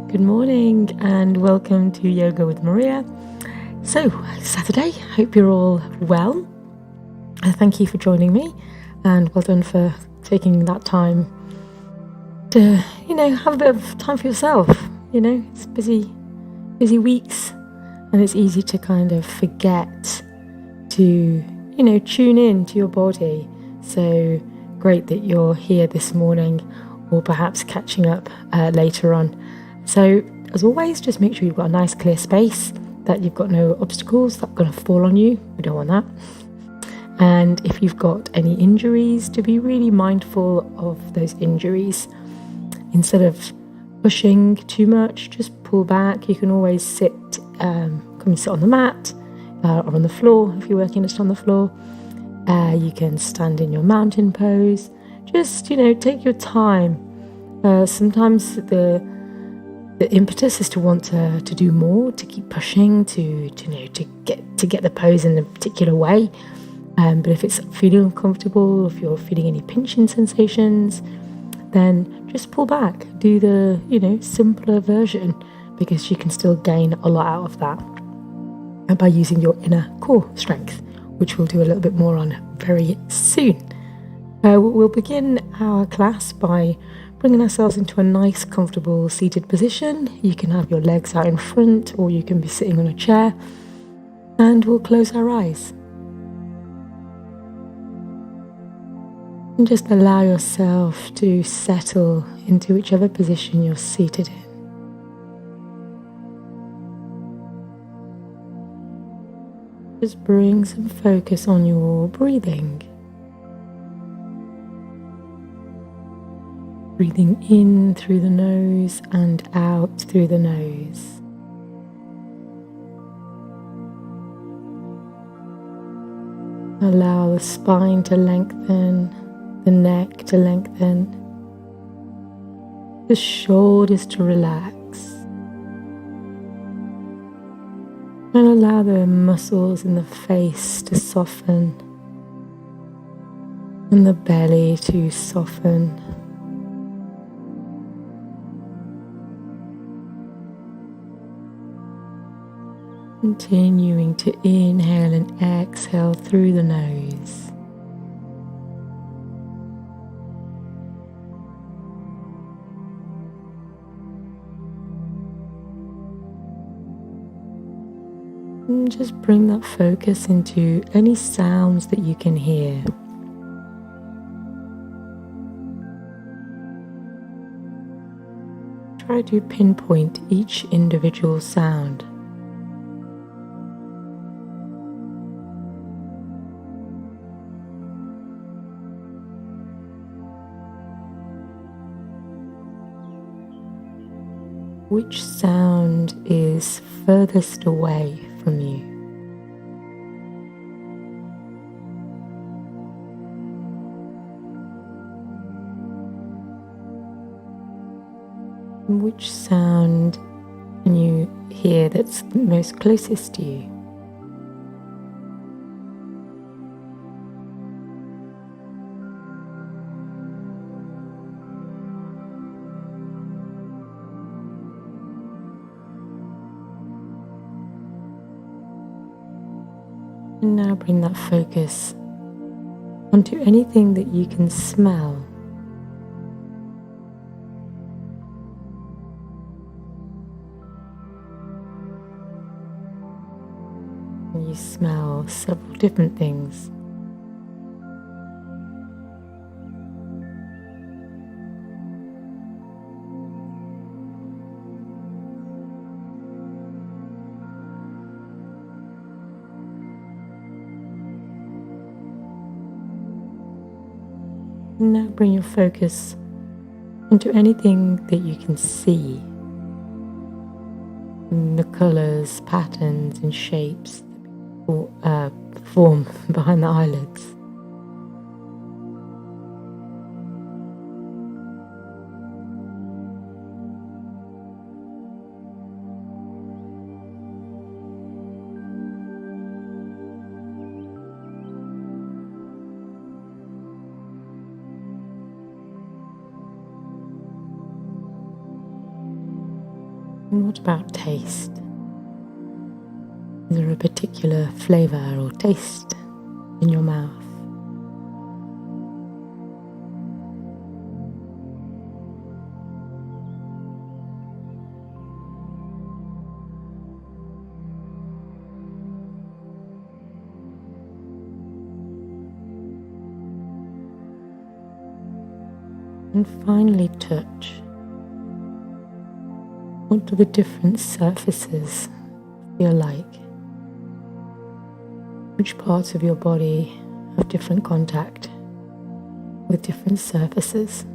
Good morning and welcome to Yoga with Maria. So, Saturday, hope you're all well. Thank you for joining me and well done for taking that time to, have a bit of time for yourself. It's busy weeks and it's easy to kind of forget to, tune in to your body. So great that you're here this morning or perhaps catching up later on. So as always, just make sure you've got a nice clear space, that you've got no obstacles that are going to fall on you. We don't want that. And if you've got any injuries, to be really mindful of those injuries. Instead of pushing too much, just pull back. You can always sit on the mat or on the floor if you're working just on the floor. You can stand in your mountain pose. Just, take your time. Sometimes the impetus is to want to do more, to keep pushing, to get the pose in a particular way. But if it's feeling uncomfortable, if you're feeling any pinching sensations, then just pull back. Do the simpler version, because you can still gain a lot out of that by using your inner core strength, which we'll do a little bit more on very soon. We'll begin our class by bringing ourselves into a nice, comfortable seated position. You can have your legs out in front, or you can be sitting on a chair, and we'll close our eyes. And just allow yourself to settle into whichever position you're seated in. Just bring some focus on your breathing. Breathing in through the nose and out through the nose. Allow the spine to lengthen, the neck to lengthen, the shoulders to relax, and allow the muscles in the face to soften and the belly to soften. Continuing to inhale and exhale through the nose. And just bring that focus into any sounds that you can hear. Try to pinpoint each individual sound. Which sound is furthest away from you? And which sound can you hear that's most closest to you? And now bring that focus onto anything that you can smell. And you smell several different things. Now bring your focus onto anything that you can see, and the colours, patterns and shapes that form behind the eyelids. And what about taste? Is there a particular flavour or taste in your mouth? And finally, touch. What do the different surfaces feel like? Which parts of your body have different contact with different surfaces?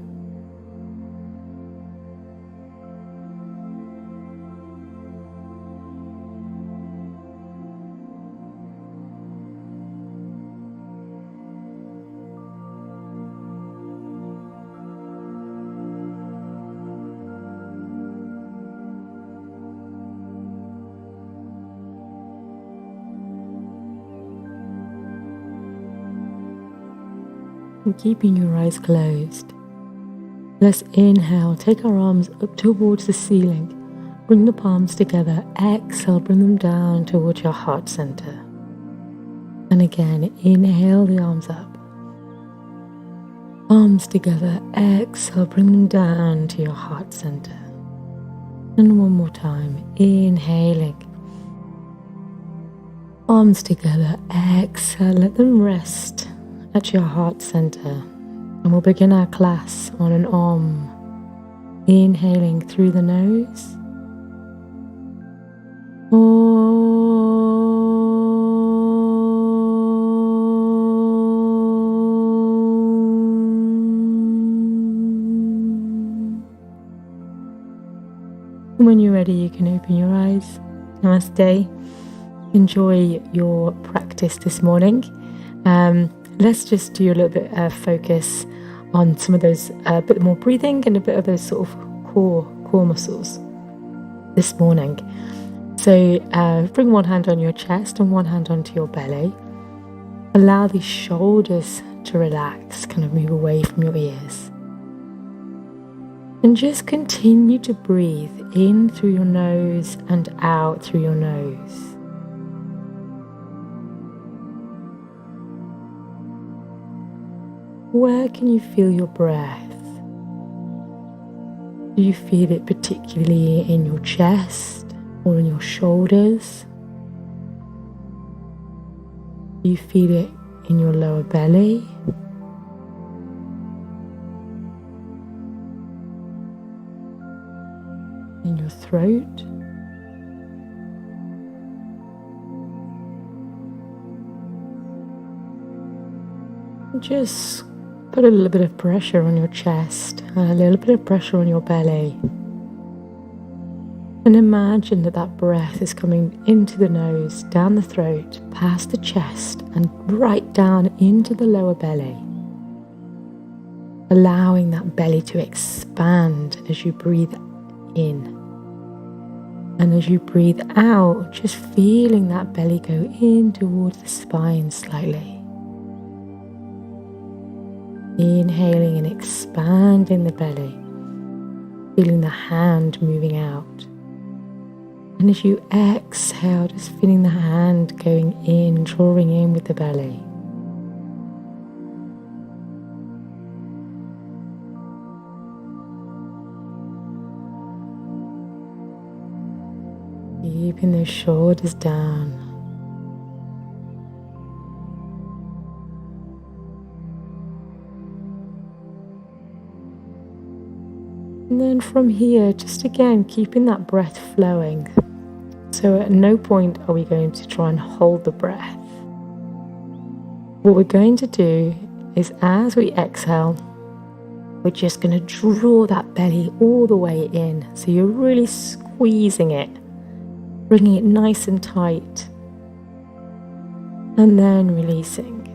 And keeping your eyes closed, let's inhale, take our arms up towards the ceiling, bring the palms together, exhale, bring them down towards your heart center. And again, inhale the arms up, arms together, exhale, bring them down to your heart center. And one more time, inhaling, arms together, exhale, let them rest at your heart center. And we'll begin our class on an Om. Inhaling through the nose. And when you're ready, you can open your eyes. Namaste. Enjoy your practice this morning. Let's just do a little bit of focus on some of those, a bit more breathing and a bit of those sort of core muscles this morning. So bring one hand on your chest and one hand onto your belly. Allow the shoulders to relax, kind of move away from your ears. And just continue to breathe in through your nose and out through your nose. Where can you feel your breath? Do you feel it particularly in your chest or in your shoulders? Do you feel it in your lower belly? In your throat? Just put a little bit of pressure on your chest, a little bit of pressure on your belly. And imagine that that breath is coming into the nose, down the throat, past the chest, and right down into the lower belly. Allowing that belly to expand as you breathe in. And as you breathe out, just feeling that belly go in towards the spine slightly. Inhaling and expanding the belly, feeling the hand moving out. And as you exhale, just feeling the hand going in, drawing in with the belly. Keeping those shoulders down. And then from here, just again, keeping that breath flowing. So at no point are we going to try and hold the breath. What we're going to do is as we exhale, we're just going to draw that belly all the way in. So you're really squeezing it, bringing it nice and tight, and then releasing.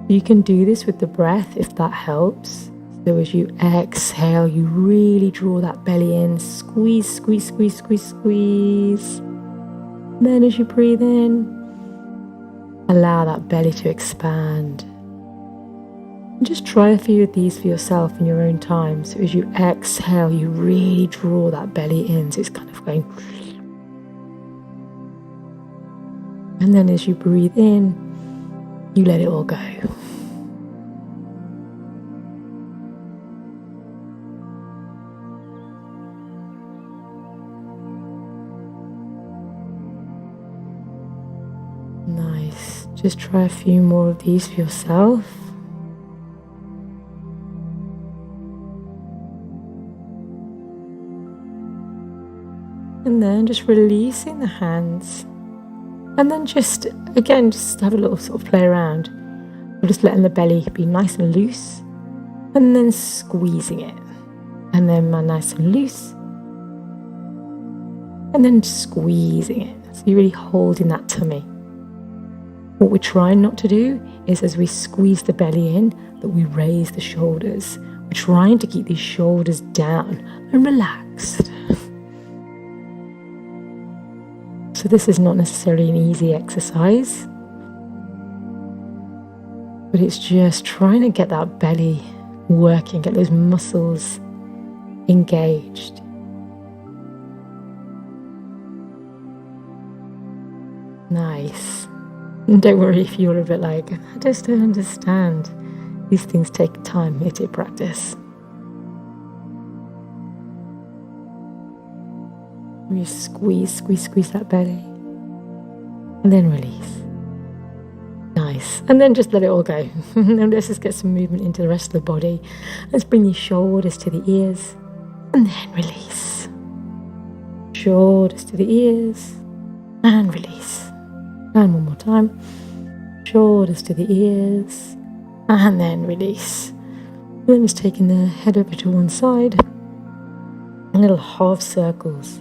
You can do this with the breath if that helps. So as you exhale, you really draw that belly in, squeeze, squeeze, squeeze, squeeze, squeeze. Then as you breathe in, allow that belly to expand. And just try a few of these for yourself in your own time. So as you exhale, you really draw that belly in. So it's kind of going. And then as you breathe in, you let it all go. Nice. Just try a few more of these for yourself. And then just releasing the hands. And then just, again, just have a little sort of play around. We're just letting the belly be nice and loose. And then squeezing it. And then nice and loose. And then squeezing it. So you're really holding that tummy. What we're trying not to do is as we squeeze the belly in, that we raise the shoulders. We're trying to keep these shoulders down and relaxed. So this is not necessarily an easy exercise, but it's just trying to get that belly working, get those muscles engaged. Nice. And don't worry if you're a bit like, I just don't understand. These things take time, they take practice. You squeeze that belly. And then release. Nice. And then just let it all go. And let's just get some movement into the rest of the body. Let's bring your shoulders to the ears. And then release. Shoulders to the ears. And release. And one more time. Shoulders to the ears. And then release. And then just taking the head over to one side. Little half circles.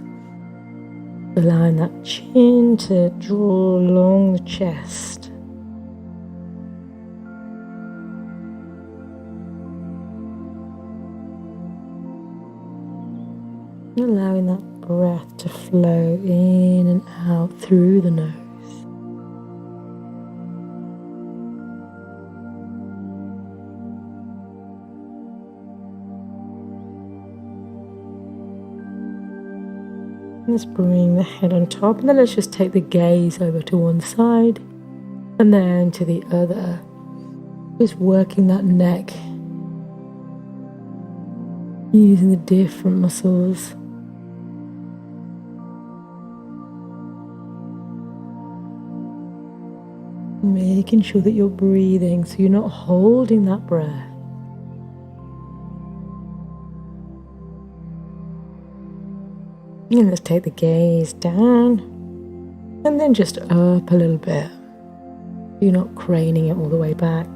Allowing that chin to draw along the chest. Allowing that breath to flow in and out through the nose. Let's bring the head on top, and then let's just take the gaze over to one side and then to the other. Just working that neck, using the different muscles. Making sure that you're breathing so you're not holding that breath. And let's take the gaze down and then just up a little bit. You're not craning it all the way back.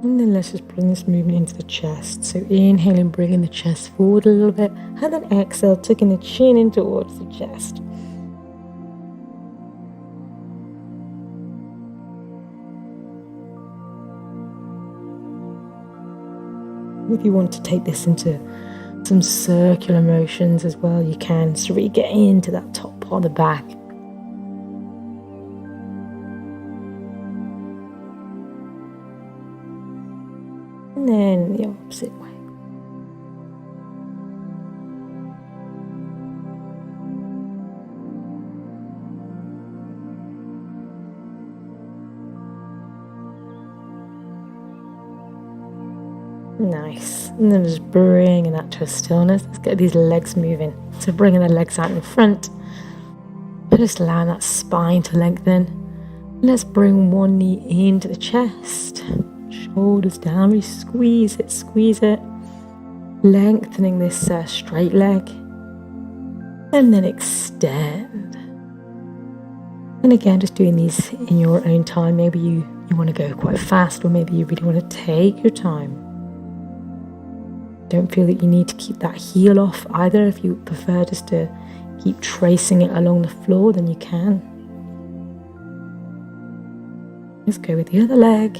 And then let's just bring this movement into the chest. So inhaling, bringing the chest forward a little bit, and then exhale, tucking the chin in towards the chest. If you want to take this into some circular motions as well, you can. So really get into that top part of the back. And then the opposite way. Nice. And then just bringing that to a stillness. Let's get these legs moving. So bringing the legs out in front. Just allowing that spine to lengthen. Let's bring one knee into the chest. Shoulders down. We squeeze it. Lengthening this straight leg. And then extend. And again, just doing these in your own time. Maybe you want to go quite fast, or maybe you really want to take your time. Don't feel that you need to keep that heel off either. If you prefer just to keep tracing it along the floor, then you can. Let's go with the other leg.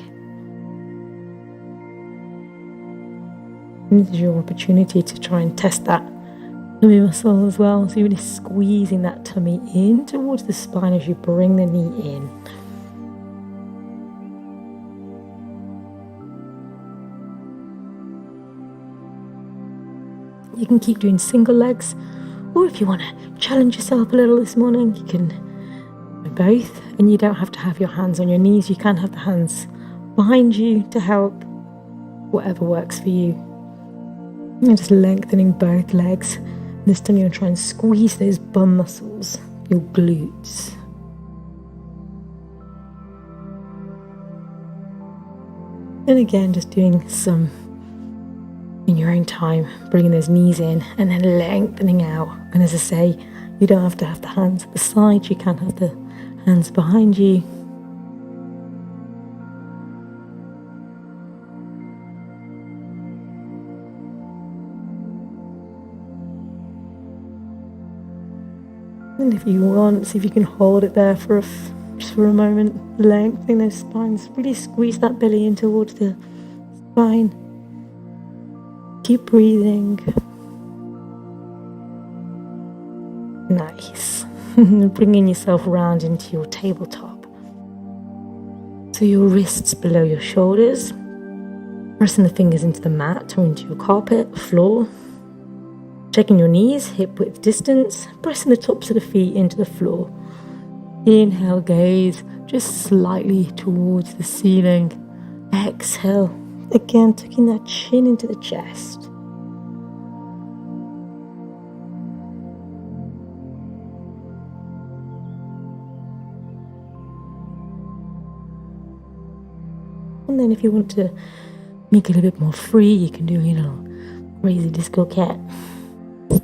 And this is your opportunity to try and test that tummy muscle as well. So you're really squeezing that tummy in towards the spine as you bring the knee in. You can keep doing single legs, or if you want to challenge yourself a little this morning, you can do both. And you don't have to have your hands on your knees. You can have the hands behind you to help, whatever works for you. And just lengthening both legs. This time you're going to try and squeeze those bum muscles, your glutes. And again, just doing some in your own time, bringing those knees in and then lengthening out. And as I say, you don't have to have the hands at the side, you can have the hands behind you. And if you want, see if you can hold it there just for a moment, lengthening those spines, really squeeze that belly in towards the spine. Keep breathing. Nice. Bringing yourself round into your tabletop. So your wrists below your shoulders, pressing the fingers into the mat or into your carpet, floor. Checking your knees, hip width distance, pressing the tops of the feet into the floor. Inhale, gaze just slightly towards the ceiling. Exhale, again tucking that chin into the chest. And then if you want to make it a bit more free, you can do a little crazy disco cat.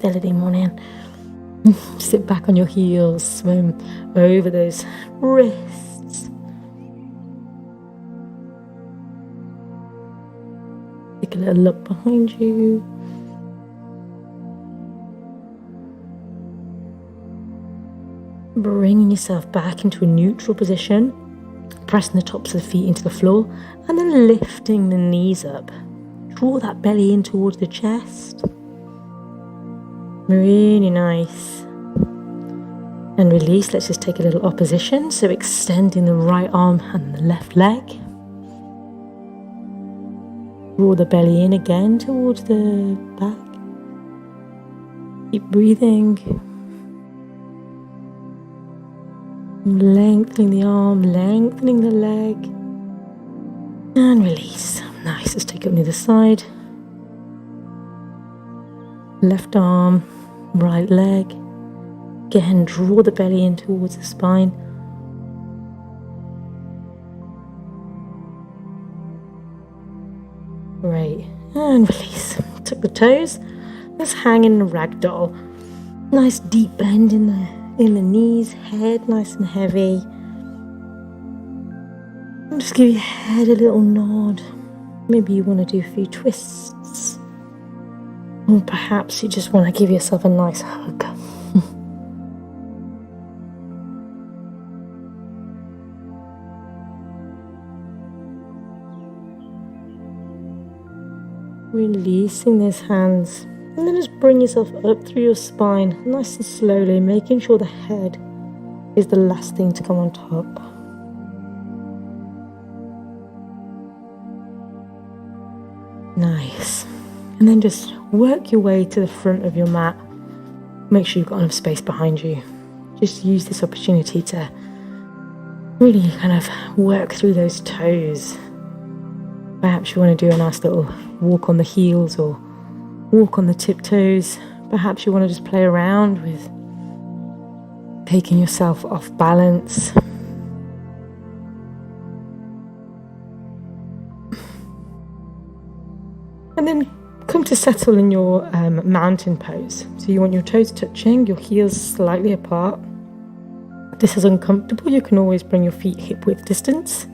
Saturday morning. Sit back on your heels, swim over those wrists. Take a little look behind you. Bringing yourself back into a neutral position, pressing the tops of the feet into the floor, and then lifting the knees up. Draw that belly in towards the chest. Really nice. And release. Let's just take a little opposition. So extending the right arm and the left leg. Draw the belly in again towards the back. Keep breathing. Lengthening the arm, lengthening the leg. And release. Nice. Let's take it on the other side. Left arm. Right leg. Again, draw the belly in towards the spine. Great. And release. Tuck the toes. Let's hang in a ragdoll. Nice deep bend in the knees. Head nice and heavy. And just give your head a little nod. Maybe you want to do a few twists. Or perhaps you just want to give yourself a nice hug. Releasing those hands. And then just bring yourself up through your spine, nice and slowly, making sure the head is the last thing to come on top. Nice. And then just work your way to the front of your mat. Make sure you've got enough space behind you. Just use this opportunity to really kind of work through those toes. Perhaps you want to do a nice little walk on the heels or walk on the tiptoes. Perhaps you want to just play around with taking yourself off balance. And then come to settle in your mountain pose. So you want your toes touching, your heels slightly apart. If this is uncomfortable, you can always bring your feet hip width distance.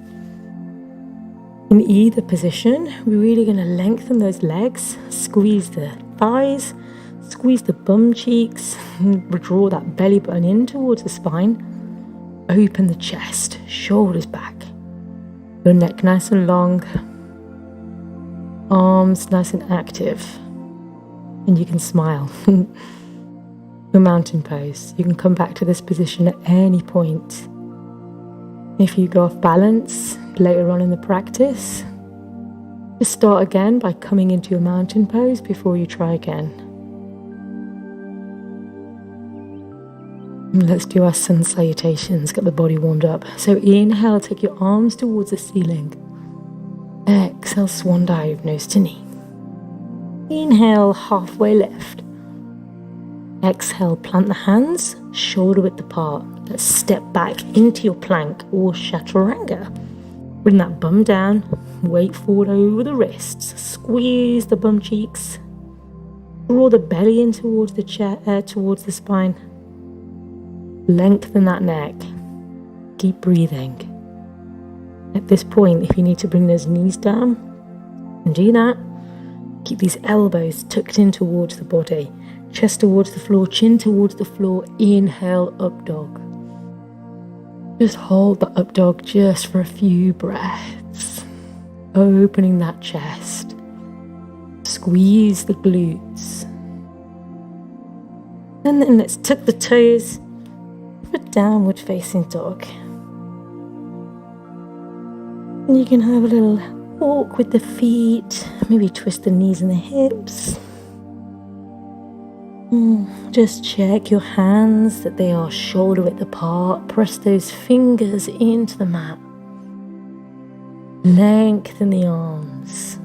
In either position, we're really going to lengthen those legs, squeeze the thighs, squeeze the bum cheeks, draw that belly button in towards the spine, open the chest, shoulders back, your neck nice and long. Arms nice and active. And you can smile. Your mountain pose. You can come back to this position at any point. If you go off balance later on in the practice, just start again by coming into your mountain pose before you try again. And let's do our sun salutations, get the body warmed up. So inhale, take your arms towards the ceiling. Exhale, swan dive, nose to knee. Inhale, halfway lift. Exhale, plant the hands, shoulder width apart. Let's step back into your plank or chaturanga. Bring that bum down, weight forward over the wrists, squeeze the bum cheeks, draw the belly in towards the chair, towards the spine. Lengthen that neck. Keep breathing. At this point, if you need to bring those knees down, and do that. Keep these elbows tucked in towards the body. Chest towards the floor, chin towards the floor. Inhale, up dog. Just hold the up dog just for a few breaths. Opening that chest. Squeeze the glutes. And then let's tuck the toes for downward facing dog. And you can have a little walk with the feet, maybe twist the knees and the hips. Just check your hands that they are shoulder width apart. Press those fingers into the mat. Lengthen the arms.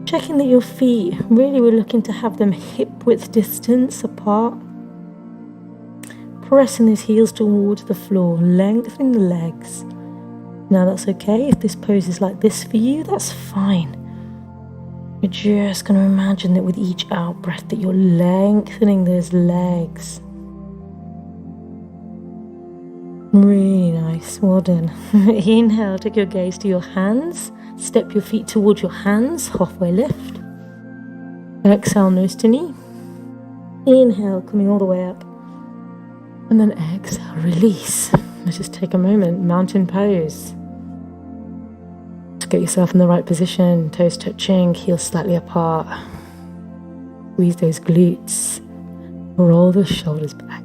Checking that your feet, really we're looking to have them hip width distance apart. Pressing those heels towards the floor, lengthening the legs. Now that's okay, if this pose is like this for you, that's fine. You're just going to imagine that with each out breath that you're lengthening those legs. Really nice, well done. Inhale, take your gaze to your hands. Step your feet towards your hands, halfway lift. Exhale, nose to knee. Inhale, coming all the way up. And then exhale, release. Let's just take a moment, mountain pose. Get yourself in the right position, toes touching, heels slightly apart. Squeeze those glutes. Roll the shoulders back.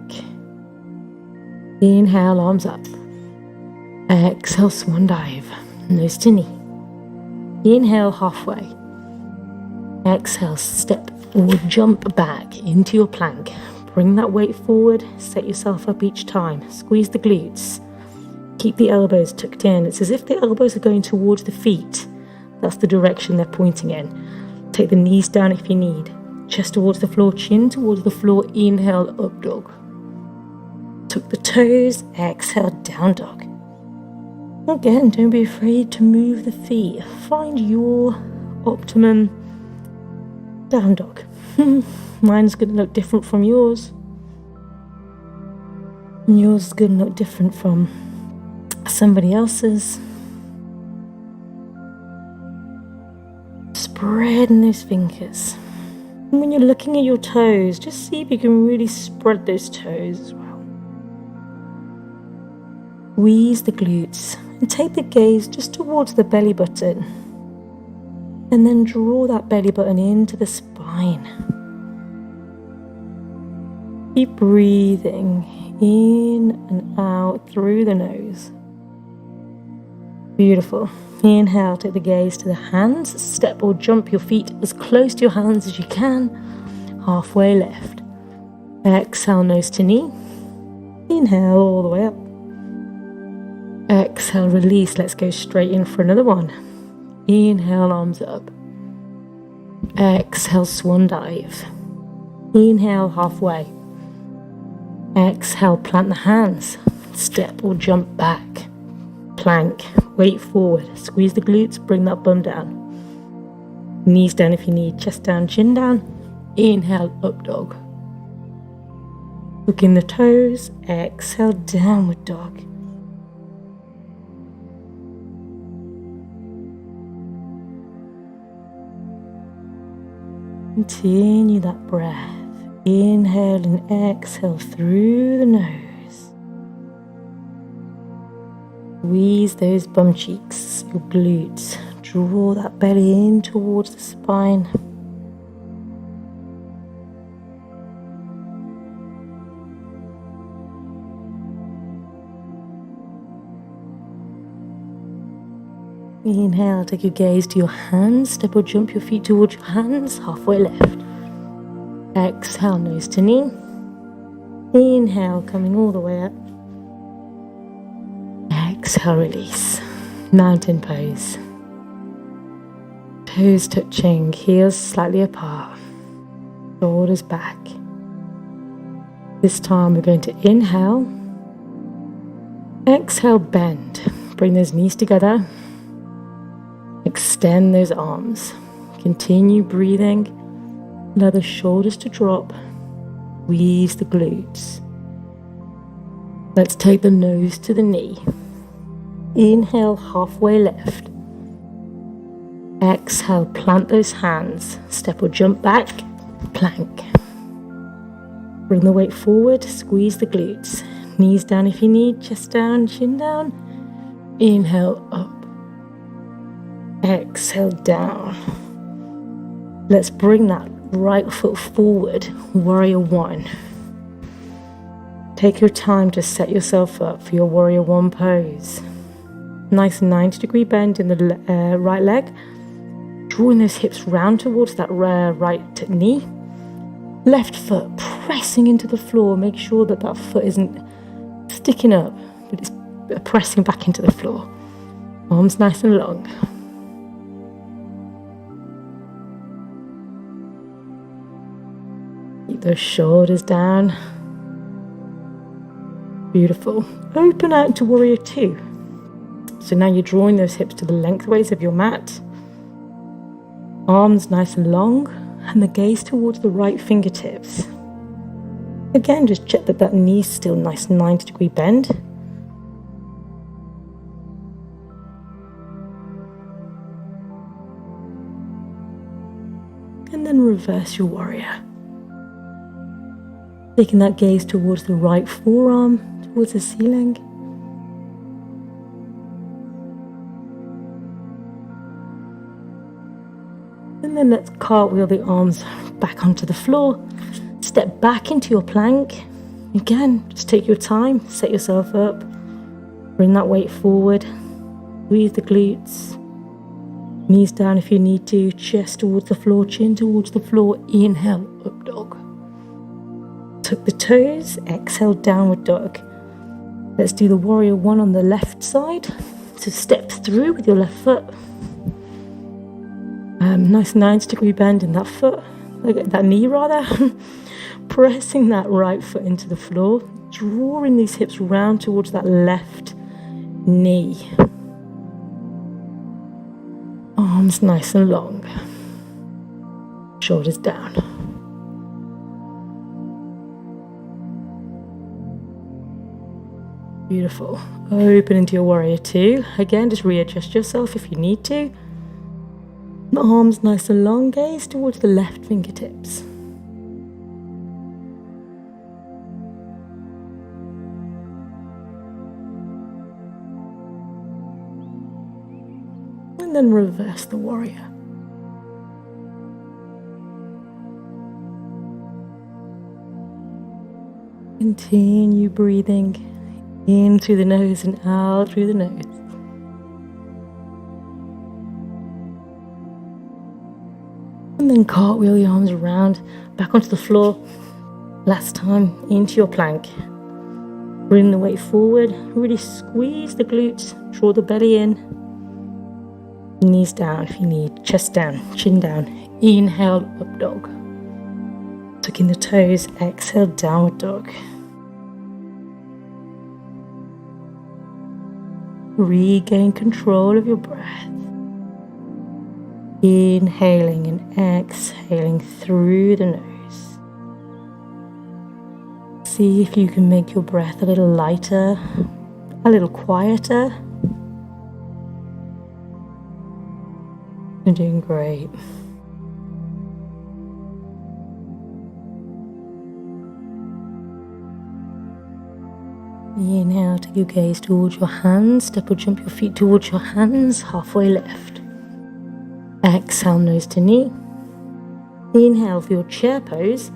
Inhale, arms up. Exhale, swan dive. Nose to knee. Inhale, halfway. Exhale, step or jump back into your plank. Bring that weight forward, set yourself up each time. Squeeze the glutes. Keep the elbows tucked in. It's as if the elbows are going towards the feet. That's the direction they're pointing in. Take the knees down if you need. Chest towards the floor, chin towards the floor. Inhale, up dog. Tuck the toes. Exhale, down dog. Again, don't be afraid to move the feet. Find your optimum down dog. Mine's going to look different from yours. And yours is going to look different from somebody else's. Spreading those fingers. And when you're looking at your toes, just see if you can really spread those toes as well. Squeeze the glutes and take the gaze just towards the belly button. And then draw that belly button into the spine. Keep breathing in and out through the nose. Beautiful. Inhale, take the gaze to the hands. Step or jump your feet as close to your hands as you can. Halfway lift. Exhale, nose to knee. Inhale all the way up. Exhale, release. Let's go straight in for another one. Inhale, arms up. Exhale, swan dive. Inhale, halfway. Exhale, plant the hands. Step or jump back. Plank, weight forward, squeeze the glutes, bring that bum down. Knees down if you need, chest down, chin down. Inhale, up dog. Hook in the toes, exhale, downward dog. Continue that breath. Inhale and exhale through the nose. Squeeze those bum cheeks, your glutes. Draw that belly in towards the spine. Inhale, take your gaze to your hands. Step or jump your feet towards your hands, halfway left. Exhale, nose to knee. Inhale, coming all the way up. Exhale, release. Mountain pose. Toes touching, heels slightly apart. Shoulders back. This time we're going to inhale. Exhale, bend. Bring those knees together. Extend those arms. Continue breathing. Allow the shoulders to drop. Squeeze the glutes. Let's take the nose to the knee. Inhale, halfway left. Exhale, plant those hands. Step or jump back, plank. Bring the weight forward, squeeze the glutes. Knees down if you need, chest down, chin down. Inhale, up. Exhale, down. Let's bring that right foot forward, warrior one. Take your time to set yourself up for your warrior one pose. Nice 90-degree bend in the right leg. Drawing those hips round towards that right knee. Left foot pressing into the floor. Make sure that that foot isn't sticking up, but it's pressing back into the floor. Arms nice and long. Keep those shoulders down. Beautiful. Open out to warrior two. So now you're drawing those hips to the lengthways of your mat. Arms nice and long, and the gaze towards the right fingertips. Again, just check that that knee's still nice 90-degree bend. And then reverse your warrior. Taking that gaze towards the right forearm, towards the ceiling. And then let's cartwheel the arms back onto the floor. Step back into your plank. Again, just take your time, set yourself up. Bring that weight forward. Squeeze the glutes. Knees down if you need to. Chest towards the floor, chin towards the floor. Inhale, up dog. Tuck the toes, exhale, downward dog. Let's do the warrior one on the left side. So step through with your left foot. Nice 90-degree bend in that foot, that knee rather. Pressing that right foot into the floor, drawing these hips round towards that left knee. Arms nice and long. Shoulders down. Beautiful. Open into your warrior two. Again, just readjust yourself if you need to. Arms nice and long, gaze towards the left fingertips. And then reverse the warrior. Continue breathing in through the nose and out through the nose. And then cartwheel your arms around, back onto the floor. Last time, into your plank. Bring the weight forward, really squeeze the glutes, draw the belly in. Knees down if you need, chest down, chin down. Inhale, up dog. Tucking the toes, exhale, downward dog. Regain control of your breath. Inhaling and exhaling through the nose. See if you can make your breath a little lighter, a little quieter. You're doing great. Inhale, take your gaze towards your hands. Step or jump your feet towards your hands. Halfway lift. Exhale, nose to knee. Inhale for your chair pose.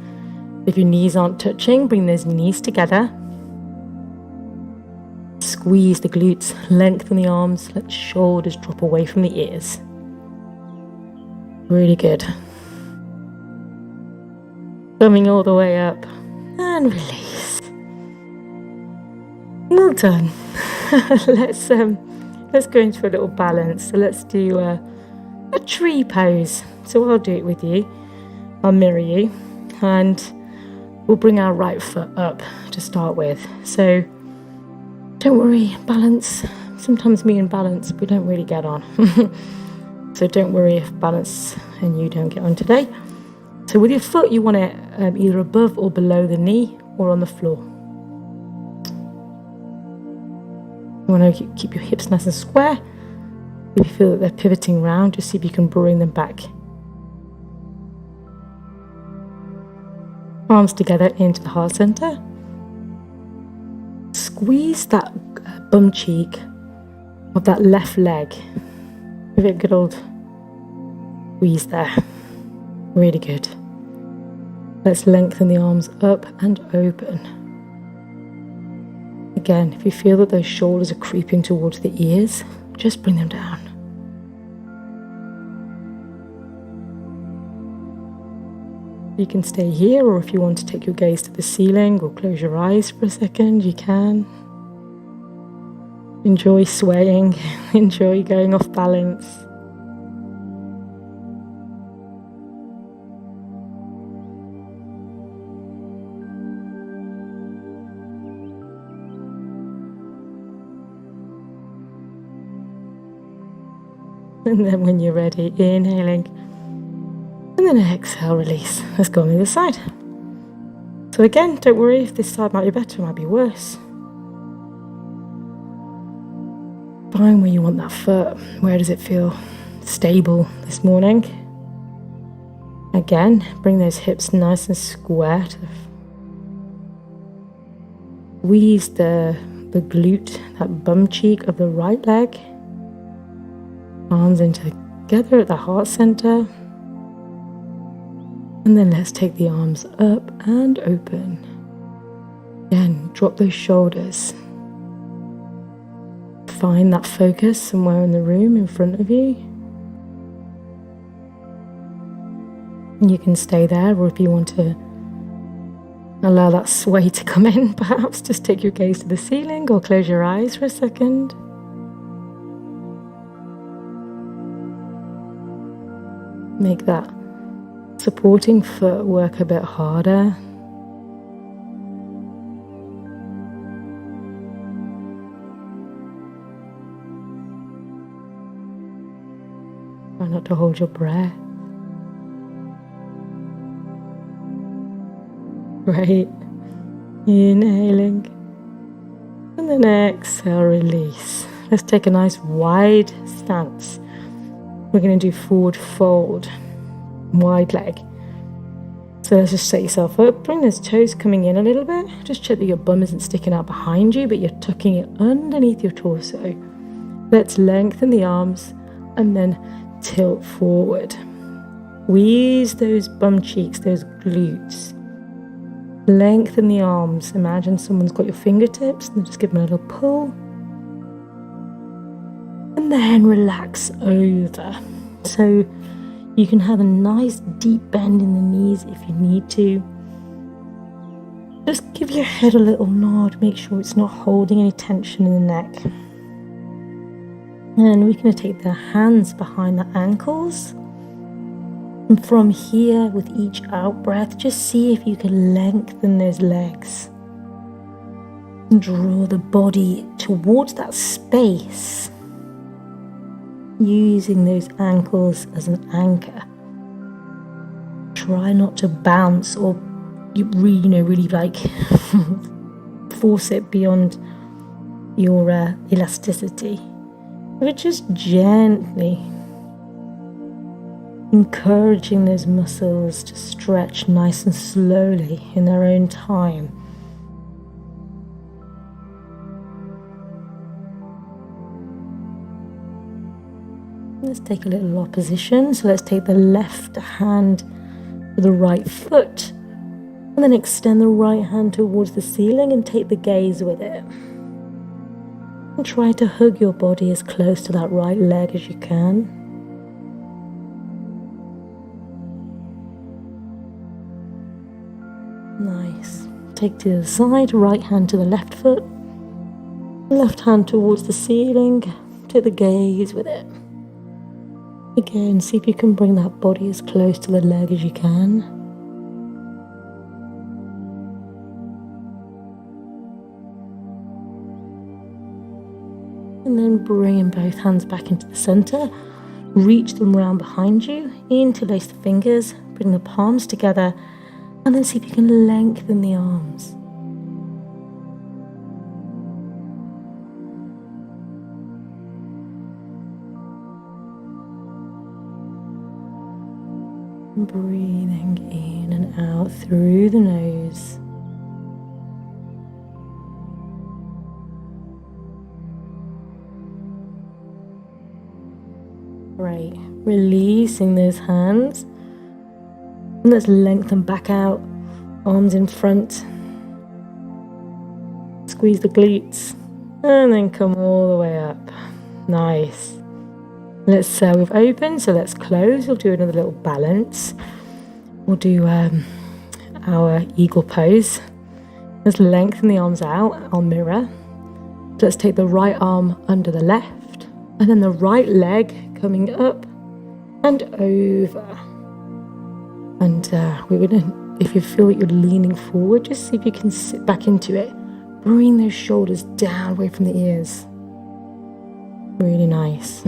If your knees aren't touching, bring those knees together. Squeeze the glutes, lengthen the arms, let the shoulders drop away from the ears. Really good. Coming all the way up and release. Well done. Let's go into a little balance. So let's do a tree pose. So I'll do it with you. I'll mirror you and we'll bring our right foot up to start with. So don't worry, balance. Sometimes me and balance, we don't really get on. So don't worry if balance and you don't get on today. So with your foot, you want it either above or below the knee or on the floor. You want to keep your hips nice and square. If you feel that they're pivoting round, just see if you can bring them back. Arms together into the heart center. Squeeze that bum cheek of that left leg. Give it a good old squeeze there. Really good. Let's lengthen the arms up and open. Again, if you feel that those shoulders are creeping towards the ears, just bring them down. You can stay here, or if you want to take your gaze to the ceiling or close your eyes for a second, you can. Enjoy swaying, enjoy going off balance. And then when you're ready, inhaling, and then exhale, release. Let's go on the other side. So again, don't worry if this side might be better, it might be worse. Find where you want that foot. Where does it feel stable this morning? Again, bring those hips nice and square. Squeeze the glute, that bum cheek of the right leg. Arms in together at the heart center. And then let's take the arms up and open. Again, drop those shoulders. Find that focus somewhere in the room in front of you. And you can stay there, or if you want to allow that sway to come in, perhaps just take your gaze to the ceiling or close your eyes for a second. Make that supporting foot work a bit harder. Try not to hold your breath. Great. Inhaling. And then exhale, release. Let's take a nice wide stance. We're going to do forward fold, wide leg. So let's just set yourself up. Bring those toes coming in a little bit. Just check that your bum isn't sticking out behind you, but you're tucking it underneath your torso. Let's lengthen the arms and then tilt forward. Squeeze those bum cheeks, those glutes. Lengthen the arms. Imagine someone's got your fingertips and just give them a little pull. And then relax over. So you can have a nice deep bend in the knees if you need to. Just give your head a little nod. Make sure it's not holding any tension in the neck. And we're going to take the hands behind the ankles. And from here, with each out breath, just see if you can lengthen those legs. And draw the body towards that space. Using those ankles as an anchor. Try not to bounce or really like force it beyond your elasticity. But just gently encouraging those muscles to stretch nice and slowly in their own time. Let's take a little opposition. So let's take the left hand to the right foot, and then extend the right hand towards the ceiling and take the gaze with it. And try to hug your body as close to that right leg as you can. Nice. Take to the side, right hand to the left foot, left hand towards the ceiling, take the gaze with it. Again, see if you can bring that body as close to the leg as you can. And then bringing both hands back into the center, reach them around behind you, interlace the fingers, bring the palms together, and then see if you can lengthen the arms. Breathing in and out through the nose. Great. Releasing those hands. And let's lengthen back out. Arms in front. Squeeze the glutes. And then come all the way up. Nice. Let's we've opened, so let's close. We'll do another little balance. We'll do our eagle pose. Let's lengthen the arms out. I'll mirror. So let's take the right arm under the left, and then the right leg coming up and over. And we're gonna, if you feel that you're leaning forward, just see if you can sit back into it. Bring those shoulders down away from the ears. Really nice.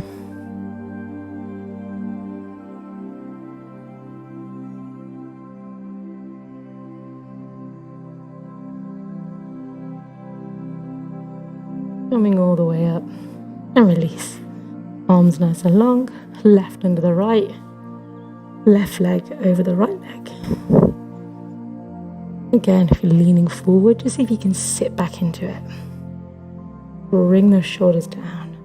Coming all the way up and release. Arms nice and long, left under the right, left leg over the right leg. Again, if you're leaning forward, just see if you can sit back into it. Bring those shoulders down.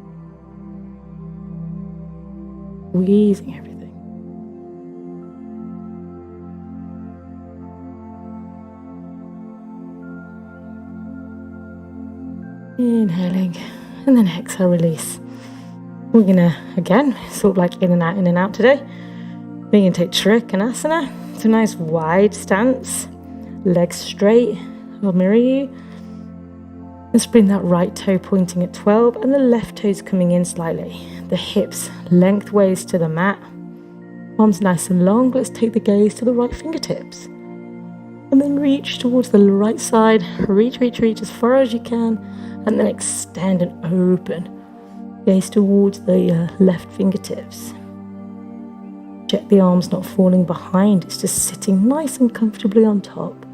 Squeezing everything. Inhaling, and then exhale, release. We're gonna, again, sort of like in and out today. We're gonna take Trikonasana. It's a nice wide stance, legs straight. I'll mirror you. Let's bring that right toe pointing at 12 and the left toes coming in slightly. The hips lengthways to the mat. Arms nice and long. Let's take the gaze to the right fingertips. And then reach towards the right side. Reach as far as you can. And then extend and open. Gaze towards the left fingertips. Check the arms not falling behind. It's just sitting nice and comfortably on top.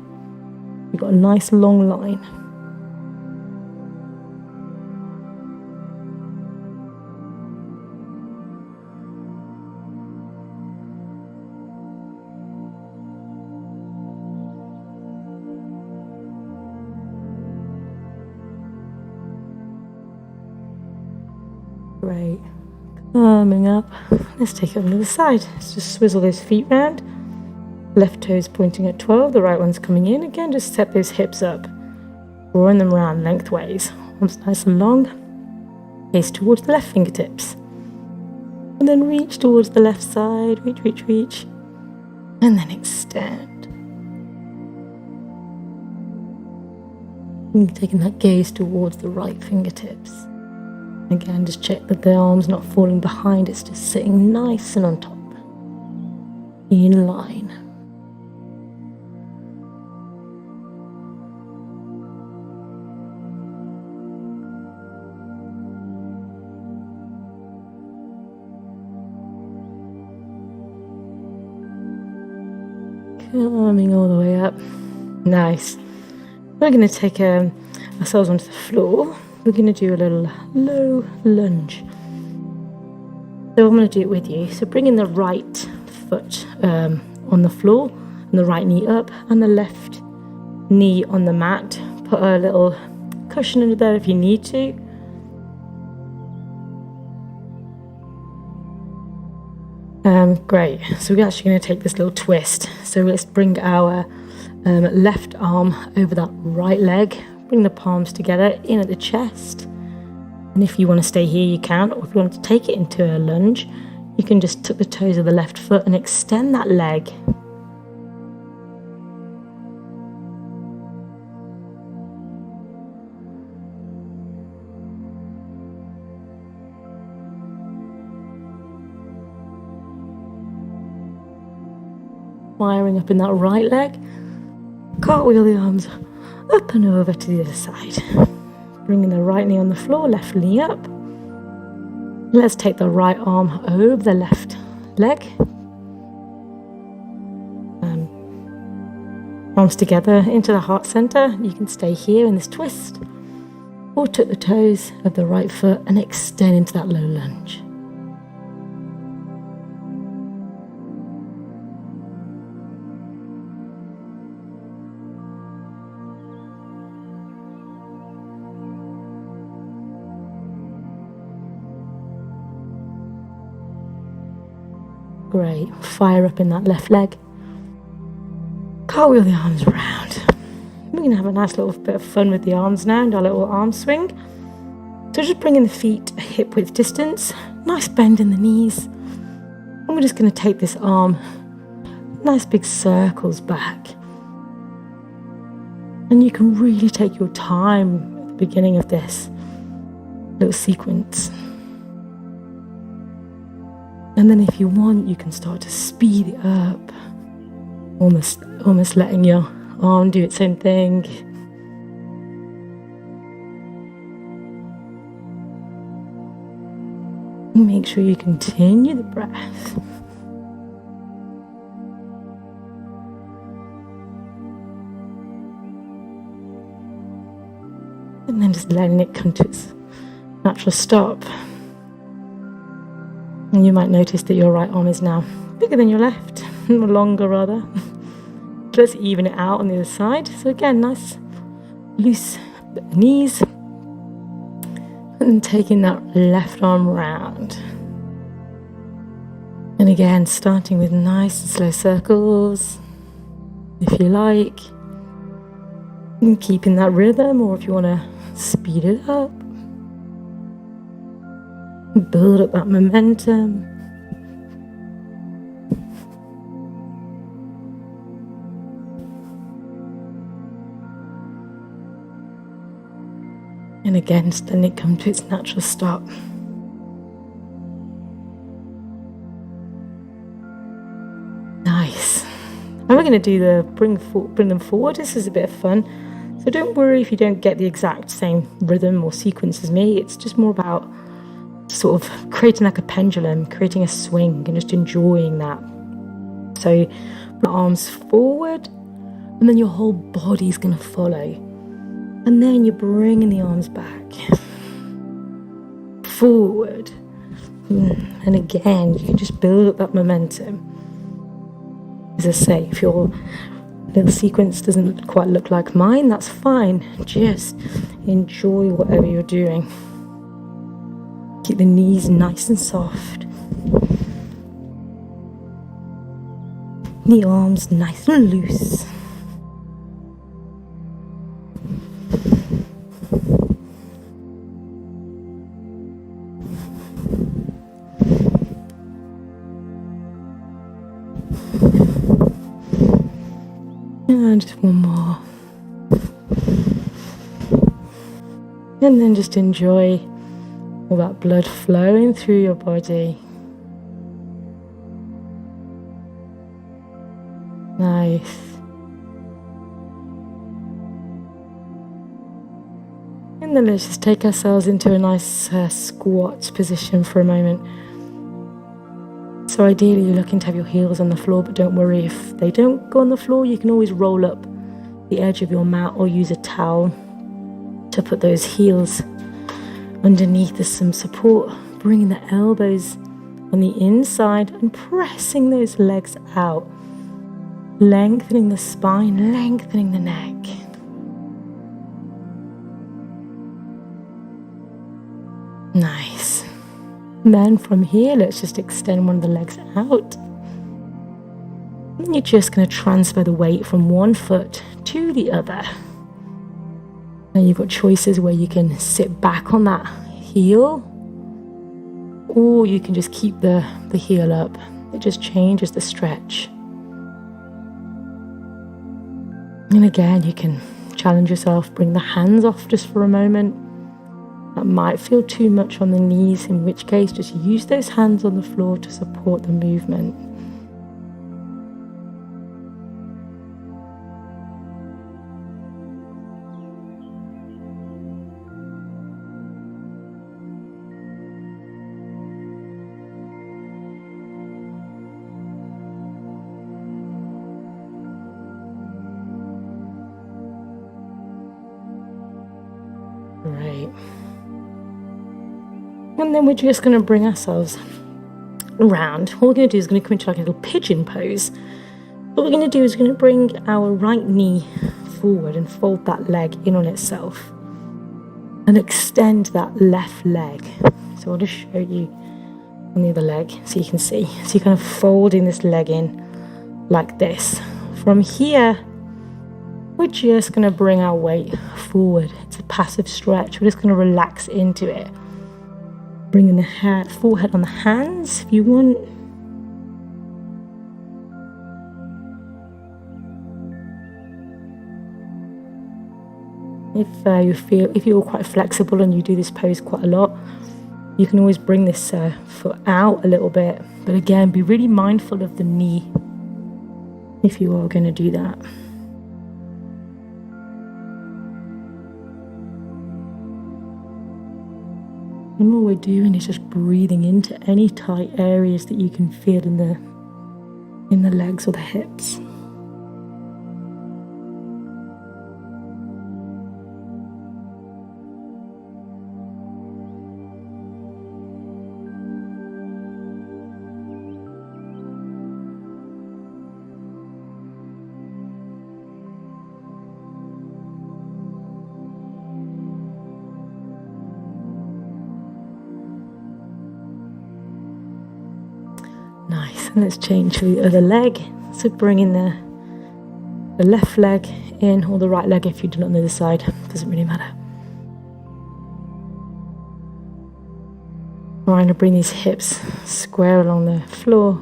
You've got a nice long line. Great. Coming up. Let's take it on the other side. Let's just swizzle those feet round. Left toes pointing at 12, the right one's coming in. Again, just step those hips up. Drawing them round lengthways. Arms nice and long. Gaze towards the left fingertips. And then reach towards the left side. Reach. And then extend. And taking that gaze towards the right fingertips. Again, just check that the arm's not falling behind, it's just sitting nice and on top. In line. Coming all the way up. Nice. We're going to take ourselves onto the floor. We're going to do a little low lunge. So I'm going to do it with you. So bringing the right foot on the floor and the right knee up and the left knee on the mat. Put a little cushion under there if you need to. Great. So we're actually going to take this little twist. So let's bring our left arm over that right leg. Bring the palms together in at the chest. And if you want to stay here, you can. Or if you want to take it into a lunge, you can just tuck the toes of the left foot and extend that leg. Firing up in that right leg. Cartwheel the arms up and over to the other side. Bringing the right knee on the floor, left knee up. Let's take the right arm over the left leg. Arms together into the heart center. You can stay here in this twist, or tuck the toes of the right foot and extend into that low lunge. Great. Fire up in that left leg. Cartwheel the arms around. We're going to have a nice little bit of fun with the arms now and our little arm swing. So just bringing the feet a hip width distance. Nice bend in the knees. And we're just going to take this arm nice big circles back. And you can really take your time at the beginning of this little sequence. And then if you want, you can start to speed it up, almost letting your arm do its own thing. Make sure you continue the breath. And then just letting it come to its natural stop. And you might notice that your right arm is now bigger than your left, longer rather. Let's even it out on the other side. So again, nice loose knees. And taking that left arm round. And again, starting with nice and slow circles, if you like. And keeping that rhythm, or if you want to speed it up. Build up that momentum. And again, then it comes to its natural stop. Nice. And we're going to do the bring them forward. This is a bit of fun. So don't worry if you don't get the exact same rhythm or sequence as me. It's just more about sort of creating like a pendulum, creating a swing and just enjoying that. So the arms forward and then your whole body's going to follow. And then you're bringing the arms back. Forward. And again, you can just build up that momentum. As I say, if your little sequence doesn't quite look like mine, that's fine. Just enjoy whatever you're doing. Keep the knees nice and soft. The arms nice and loose. And just one more. And then just enjoy all that blood flowing through your body. Nice. And then let's just take ourselves into a nice squat position for a moment. So ideally you're looking to have your heels on the floor, but don't worry if they don't go on the floor. You can always roll up the edge of your mat or use a towel to put those heels underneath as some support. Bringing the elbows on the inside and pressing those legs out. Lengthening the spine, lengthening the neck. Nice. And then from here, let's just extend one of the legs out. And you're just going to transfer the weight from one foot to the other. Now you've got choices where you can sit back on that heel, or you can just keep the heel up. It just changes the stretch. And again, you can challenge yourself, bring the hands off just for a moment. That might feel too much on the knees, in which case just use those hands on the floor to support the movement. Great. And then we're just going to bring ourselves around. All we're going to do is going to come into like a little pigeon pose. What we're going to do is going to bring our right knee forward and fold that leg in on itself and extend that left leg. So I'll just show you on the other leg so you can see. So you're kind of folding this leg in like this. From here, we're just going to bring our weight forward. It's a passive stretch. We're just going to relax into it. Bringing the forehead on the hands if you want. If you're quite flexible and you do this pose quite a lot, you can always bring this foot out a little bit. But again, be really mindful of the knee if you are going to do that. And all we're doing is just breathing into any tight areas that you can feel in the legs or the hips. Nice, and let's change to the other leg. So bringing the left leg in, or the right leg if you do it on the other side, doesn't really matter. Trying to bring these hips square along the floor,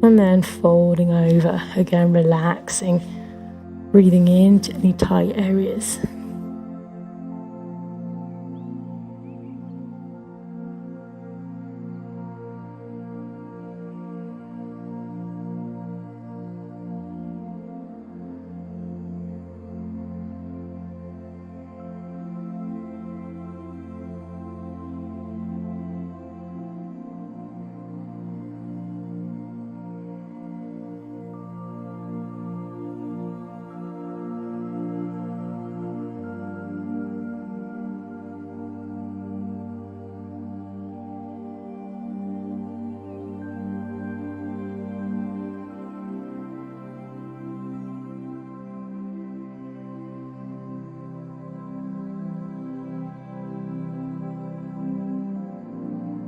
and then folding over, again relaxing, breathing into any tight areas.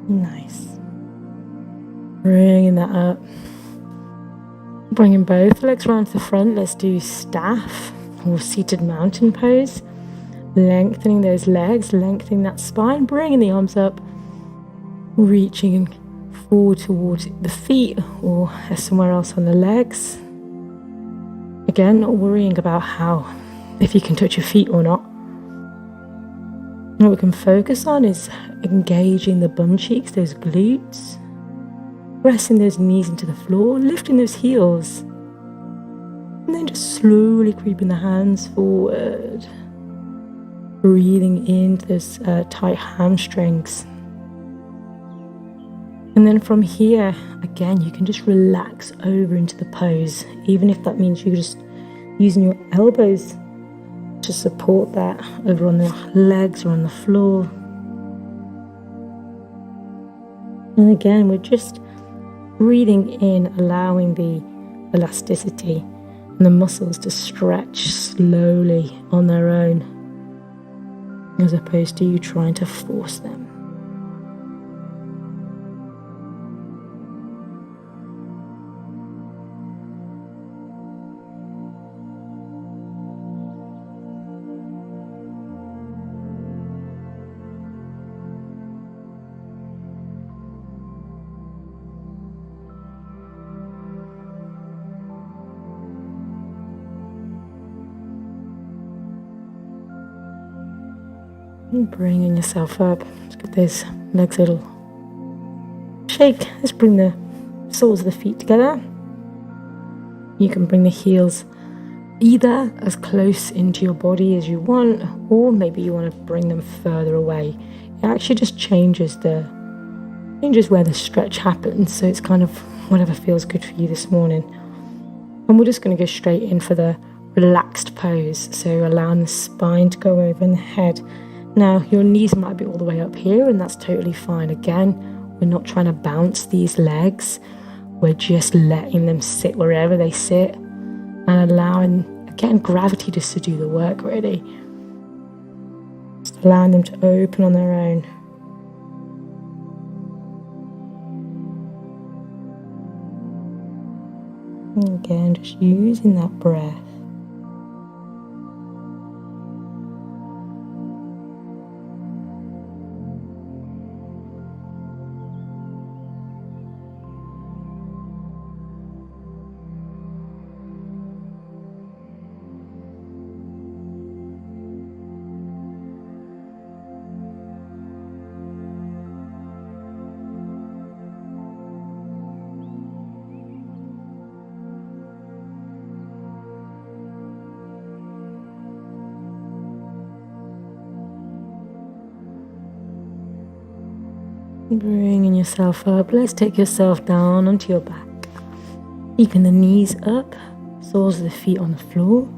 Nice. Bringing that up. Bringing both legs around to the front. Let's do staff or seated mountain pose. Lengthening those legs, lengthening that spine, bringing the arms up, reaching forward towards the feet or somewhere else on the legs. Again, not worrying about if you can touch your feet or not. What we can focus on is engaging the bum cheeks, those glutes, pressing those knees into the floor, lifting those heels, and then just slowly creeping the hands forward, breathing into those tight hamstrings. And then from here, again, you can just relax over into the pose, even if that means you're just using your elbows to support that over on the legs or on the floor. And again, we're just breathing in, allowing the elasticity and the muscles to stretch slowly on their own, as opposed to you trying to force them. And bringing yourself up. Let's get those legs a little shake. Let's bring the soles of the feet together. You can bring the heels either as close into your body as you want, or maybe you want to bring them further away. It actually just changes where the stretch happens, so it's kind of whatever feels good for you this morning. And we're just going to go straight in for the relaxed pose, so allowing the spine to go over and the head. Now your knees might be all the way up here, and that's totally fine. Again, we're not trying to bounce these legs, we're just letting them sit wherever they sit and allowing, again, gravity just to do the work, really. Just allowing them to open on their own. And again, just using that breath. Bringing yourself up. Let's take yourself down onto your back. Keeping the knees up, soles of the feet on the floor.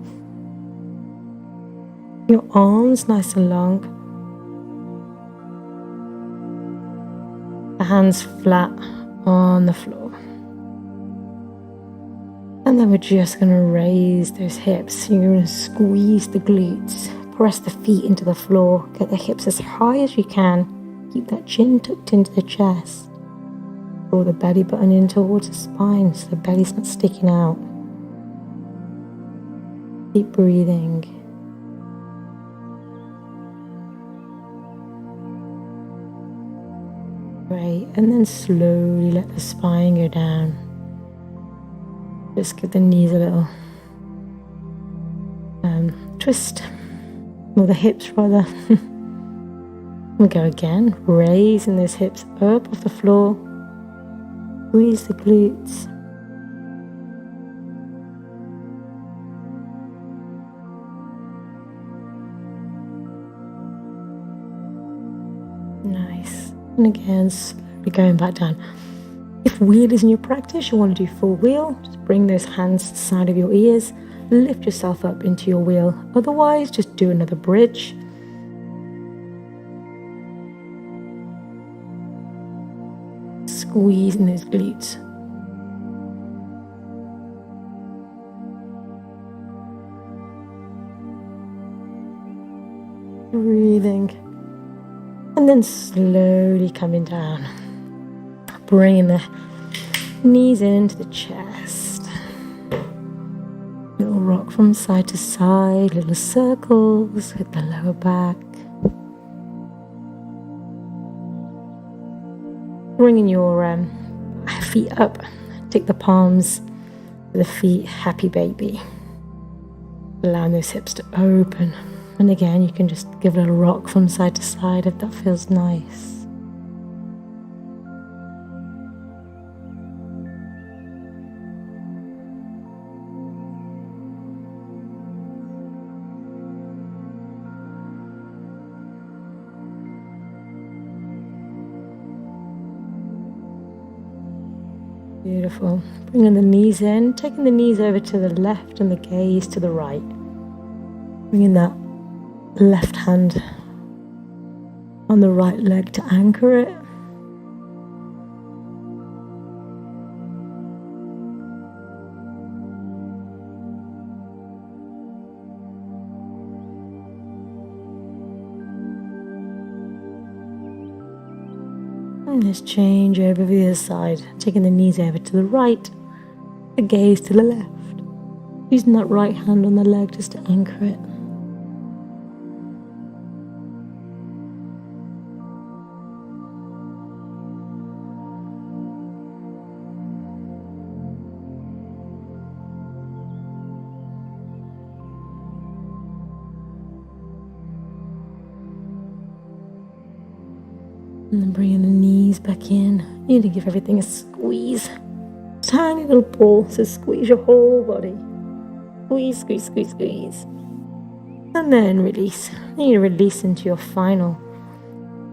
Your arms nice and long. The hands flat on the floor. And then we're just going to raise those hips. You're going to squeeze the glutes. Press the feet into the floor. Get the hips as high as you can. Keep that chin tucked into the chest. Draw the belly button in towards the spine so the belly's not sticking out. Keep breathing. Great, and then slowly let the spine go down. Just give the knees a little twist, or the hips rather. We go again, raising those hips up off the floor. Squeeze the glutes. Nice. And again, slowly going back down. If wheel is in your practice, you want to do full wheel. Just bring those hands to the side of your ears. Lift yourself up into your wheel. Otherwise, just do another bridge. Squeezing those glutes. Breathing. And then slowly coming down. Bringing the knees into the chest. Little rock from side to side, little circles with the lower back. Bringing your feet up, take the palms to the feet, happy baby. Allowing those hips to open. And again, you can just give a little rock from side to side if that feels nice. Beautiful. Bringing the knees in, taking the knees over to the left and the gaze to the right. Bringing that left hand on the right leg to anchor it. And let's change over the other side, taking the knees over to the right, the gaze to the left. Using that right hand on the leg just to anchor it. And then bringing the knees back in. You need to give everything a squeeze. Tiny little pull, so squeeze your whole body. Squeeze, squeeze, squeeze, squeeze. And then release. You need to release into your final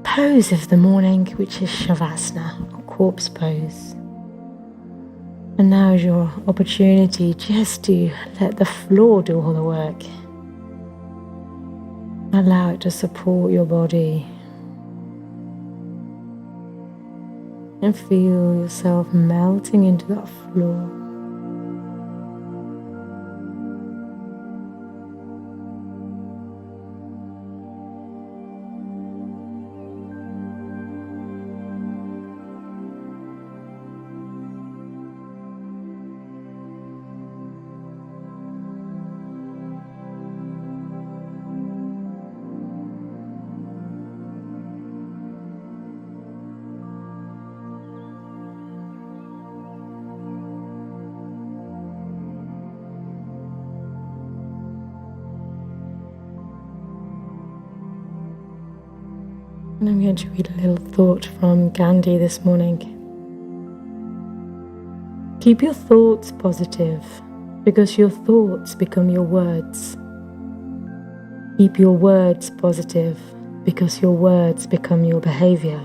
pose of the morning, which is Shavasana, or corpse pose. And now is your opportunity just to let the floor do all the work. Allow it to support your body. And feel yourself melting into that floor. And I'm going to read a little thought from Gandhi this morning. Keep your thoughts positive, because your thoughts become your words. Keep your words positive, because your words become your behavior.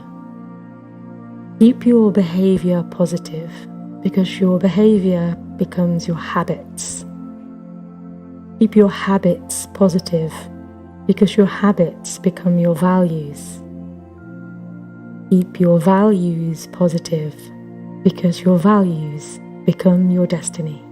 Keep your behavior positive, because your behavior becomes your habits. Keep your habits positive, because your habits become your values. Keep your values positive, because your values become your destiny.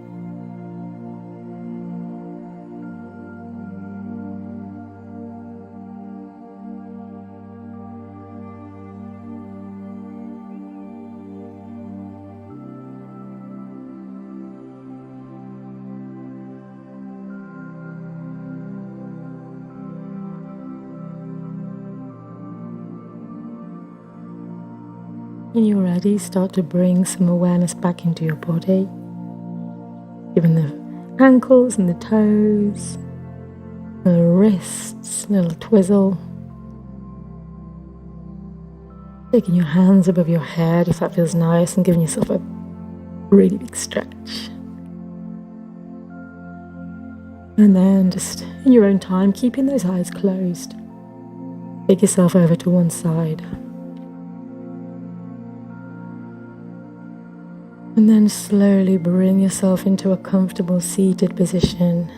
When you're ready, start to bring some awareness back into your body. Even the ankles and the toes, the wrists, a little twizzle. Taking your hands above your head if that feels nice, and giving yourself a really big stretch. And then just in your own time, keeping those eyes closed. Take yourself over to one side. And then slowly bring yourself into a comfortable seated position.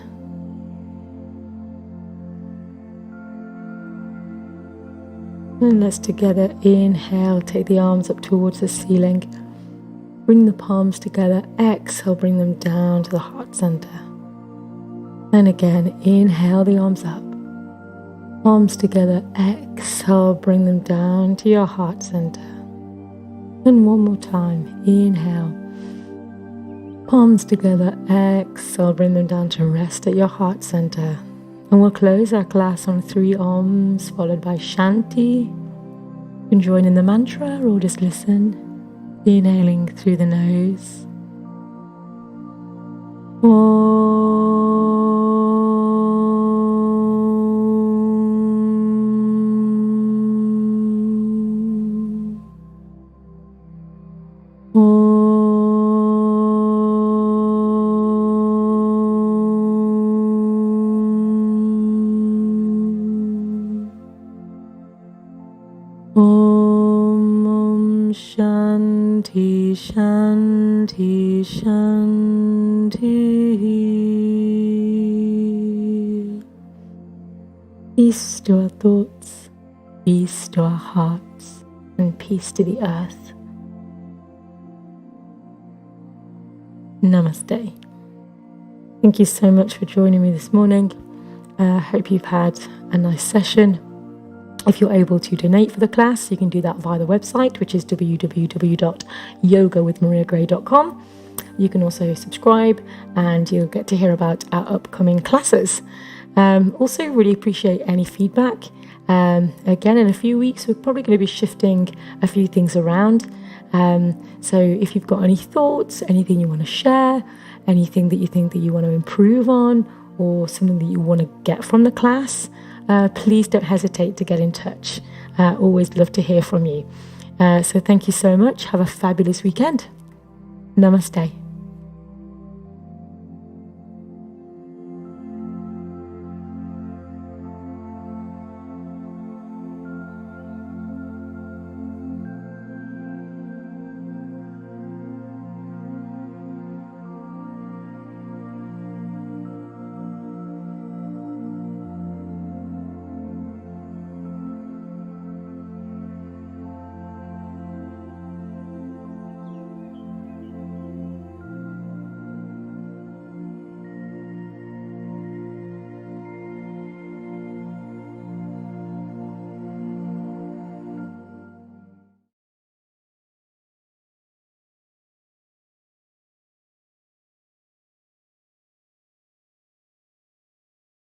And let's together inhale, take the arms up towards the ceiling. Bring the palms together, exhale, bring them down to the heart center. And again, inhale the arms up. Palms together, exhale, bring them down to your heart center. And one more time, inhale. Palms together, exhale, bring them down to rest at your heart center. And we'll close our class on 3 Oms, followed by Shanti. You can join in the mantra or just listen, inhaling through the nose. Shanti, Shanti, Shanti. Peace to our thoughts, peace to our hearts, and peace to the earth. Namaste. Thank you so much for joining me this morning. I hope you've had a nice session. If you're able to donate for the class, you can do that via the website, which is www.yogawithmariagray.com. You can also subscribe and you'll get to hear about our upcoming classes. Also, really appreciate any feedback. Again, in a few weeks, we're probably going to be shifting a few things around. So if you've got any thoughts, anything you want to share, anything that you think that you want to improve on, or something that you want to get from the class, please don't hesitate to get in touch. Always love to hear from you. So thank you so much. Have a fabulous weekend. Namaste.